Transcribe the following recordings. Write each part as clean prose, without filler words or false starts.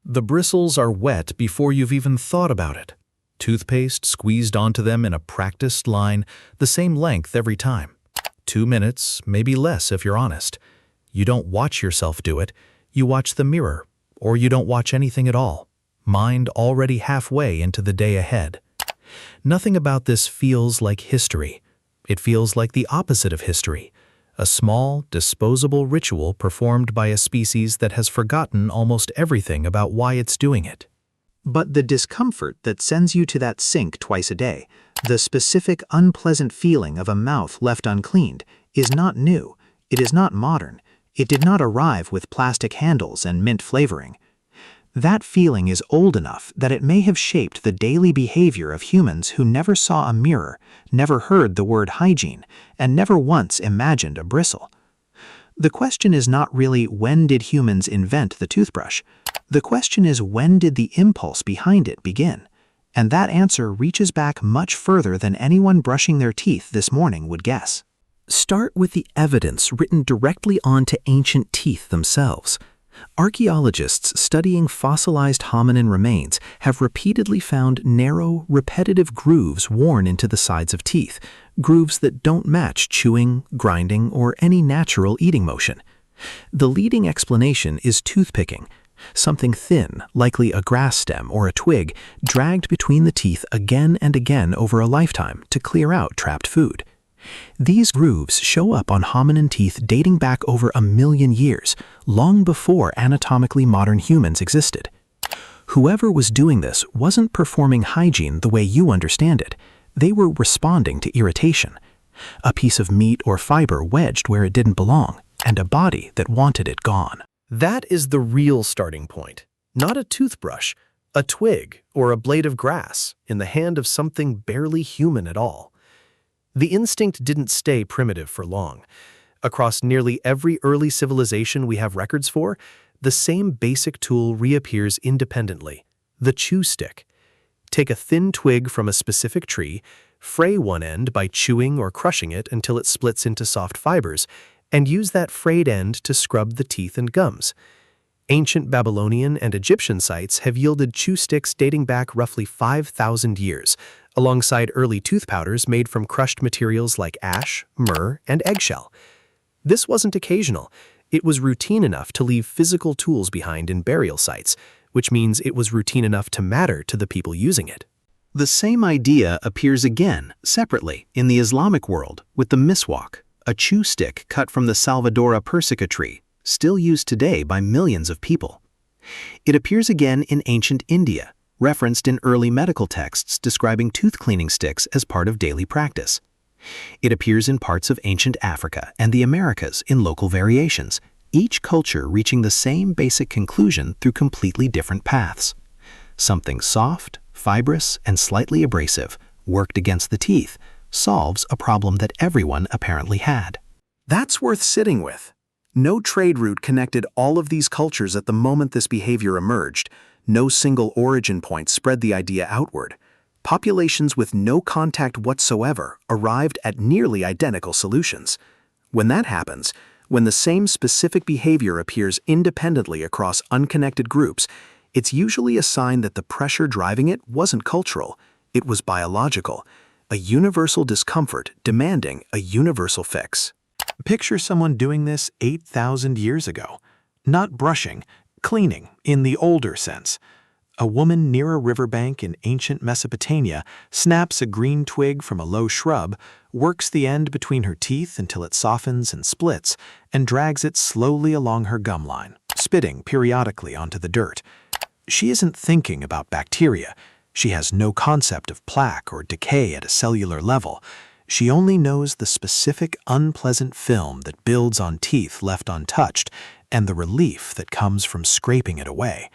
The bristles are wet before you've even thought about it. Toothpaste squeezed onto them in a practiced line, the same length every time. 2 minutes, maybe less if you're honest. You don't watch yourself do it, you watch the mirror, or you don't watch anything at all. Mind already halfway into the day ahead. Nothing about this feels like history. It feels like the opposite of history. A small, disposable ritual performed by a species that has forgotten almost everything about why it's doing it. But the discomfort that sends you to that sink twice a day, the specific unpleasant feeling of a mouth left uncleaned, is not new. It is not modern. It did not arrive with plastic handles and mint flavoring. That feeling is old enough that it may have shaped the daily behavior of humans who never saw a mirror, never heard the word hygiene, and never once imagined a bristle. The question is not really when did humans invent the toothbrush. The question is when did the impulse behind it begin? And that answer reaches back much further than anyone brushing their teeth this morning would guess. Start with the evidence written directly onto ancient teeth themselves. Archaeologists studying fossilized hominin remains have repeatedly found narrow, repetitive grooves worn into the sides of teeth, grooves that don't match chewing, grinding, or any natural eating motion. The leading explanation is toothpicking. Something thin, likely a grass stem or a twig, dragged between the teeth again and again over a lifetime to clear out trapped food. These grooves show up on hominin teeth dating back over 1 million years, long before anatomically modern humans existed. Whoever was doing this wasn't performing hygiene the way you understand it. They were responding to irritation. A piece of meat or fiber wedged where it didn't belong, and a body that wanted it gone. That is the real starting point. Not a toothbrush, a twig, or a blade of grass in the hand of something barely human at all. The instinct didn't stay primitive for long. Across nearly every early civilization we have records for, the same basic tool reappears independently: the chew stick. Take a thin twig from a specific tree, fray one end by chewing or crushing it until it splits into soft fibers, and use that frayed end to scrub the teeth and gums. Ancient Babylonian and Egyptian sites have yielded chew sticks dating back roughly 5,000 years, alongside early tooth powders made from crushed materials like ash, myrrh, and eggshell. This wasn't occasional. It was routine enough to leave physical tools behind in burial sites, which means it was routine enough to matter to the people using it. The same idea appears again, separately, in the Islamic world with the miswak, a chew stick cut from the Salvadora persica tree, still used today by millions of people. It appears again in ancient India, referenced in early medical texts describing tooth cleaning sticks as part of daily practice. It appears in parts of ancient Africa and the Americas in local variations, each culture reaching the same basic conclusion through completely different paths. Something soft, fibrous, and slightly abrasive, worked against the teeth, solves a problem that everyone apparently had. That's worth sitting with. No trade route connected all of these cultures at the moment this behavior emerged. No single origin point spread the idea outward. Populations with no contact whatsoever arrived at nearly identical solutions. When that happens, when the same specific behavior appears independently across unconnected groups, it's usually a sign that the pressure driving it wasn't cultural, it was biological, a universal discomfort demanding a universal fix. Picture someone doing this 8,000 years ago. Not brushing, cleaning in the older sense. A woman near a riverbank in ancient Mesopotamia snaps a green twig from a low shrub, works the end between her teeth until it softens and splits, and drags it slowly along her gum line, spitting periodically onto the dirt. She isn't thinking about bacteria. She has no concept of plaque or decay at a cellular level. She only knows the specific unpleasant film that builds on teeth left untouched and the relief that comes from scraping it away.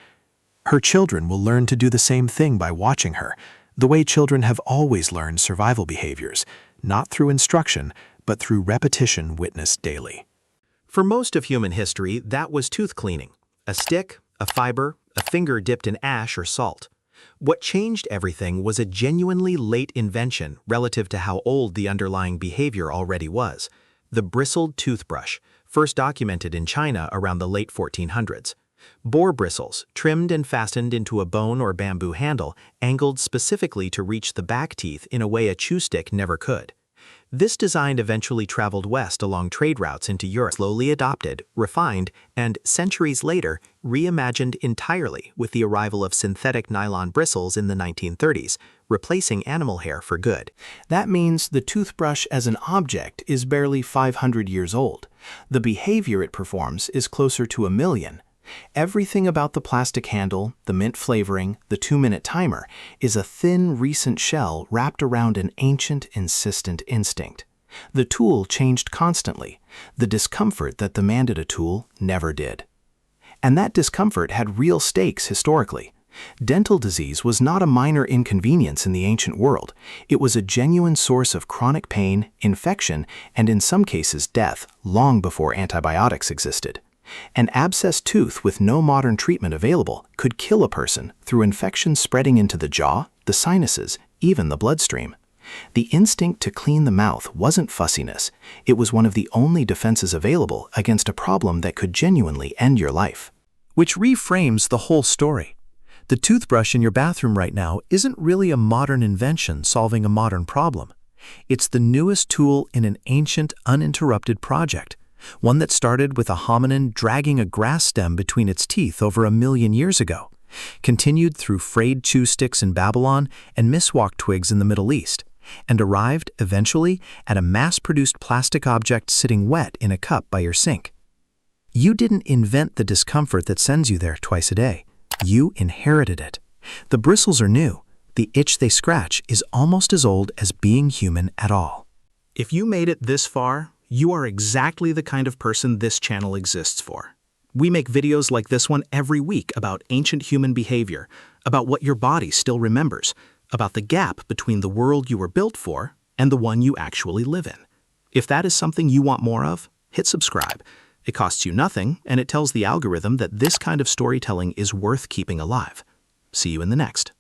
Her children will learn to do the same thing by watching her, the way children have always learned survival behaviors, not through instruction, but through repetition witnessed daily. For most of human history, that was tooth cleaning. A stick, a fiber, a finger dipped in ash or salt. What changed everything was a genuinely late invention relative to how old the underlying behavior already was: the bristled toothbrush, first documented in China around the late 1400s. Boar bristles, trimmed and fastened into a bone or bamboo handle, angled specifically to reach the back teeth in a way a chew stick never could. This design eventually traveled west along trade routes into Europe, slowly adopted, refined, and, centuries later, reimagined entirely with the arrival of synthetic nylon bristles in the 1930s, replacing animal hair for good. That means the toothbrush as an object is barely 500 years old. The behavior it performs is closer to 1,000,000. Everything about the plastic handle, the mint flavoring, the 2-minute timer is a thin, recent shell wrapped around an ancient, insistent instinct. The tool changed constantly. The discomfort that demanded a tool never did. And that discomfort had real stakes historically. Dental disease was not a minor inconvenience in the ancient world. It was a genuine source of chronic pain, infection, and in some cases death, long before antibiotics existed. An abscessed tooth with no modern treatment available could kill a person through infections spreading into the jaw, the sinuses, even the bloodstream. The instinct to clean the mouth wasn't fussiness. It was one of the only defenses available against a problem that could genuinely end your life. Which reframes the whole story. The toothbrush in your bathroom right now isn't really a modern invention solving a modern problem. It's the newest tool in an ancient, uninterrupted project. One that started with a hominin dragging a grass stem between its teeth over 1,000,000 years ago, continued through frayed chew sticks in Babylon and miswak twigs in the Middle East, and arrived, eventually, at a mass-produced plastic object sitting wet in a cup by your sink. You didn't invent the discomfort that sends you there twice a day. You inherited it. The bristles are new. The itch they scratch is almost as old as being human at all. If you made it this far, you are exactly the kind of person this channel exists for. We make videos like this one every week about ancient human behavior, about what your body still remembers, about the gap between the world you were built for and the one you actually live in. If that is something you want more of, hit subscribe. It costs you nothing, and it tells the algorithm that this kind of storytelling is worth keeping alive. See you in the next.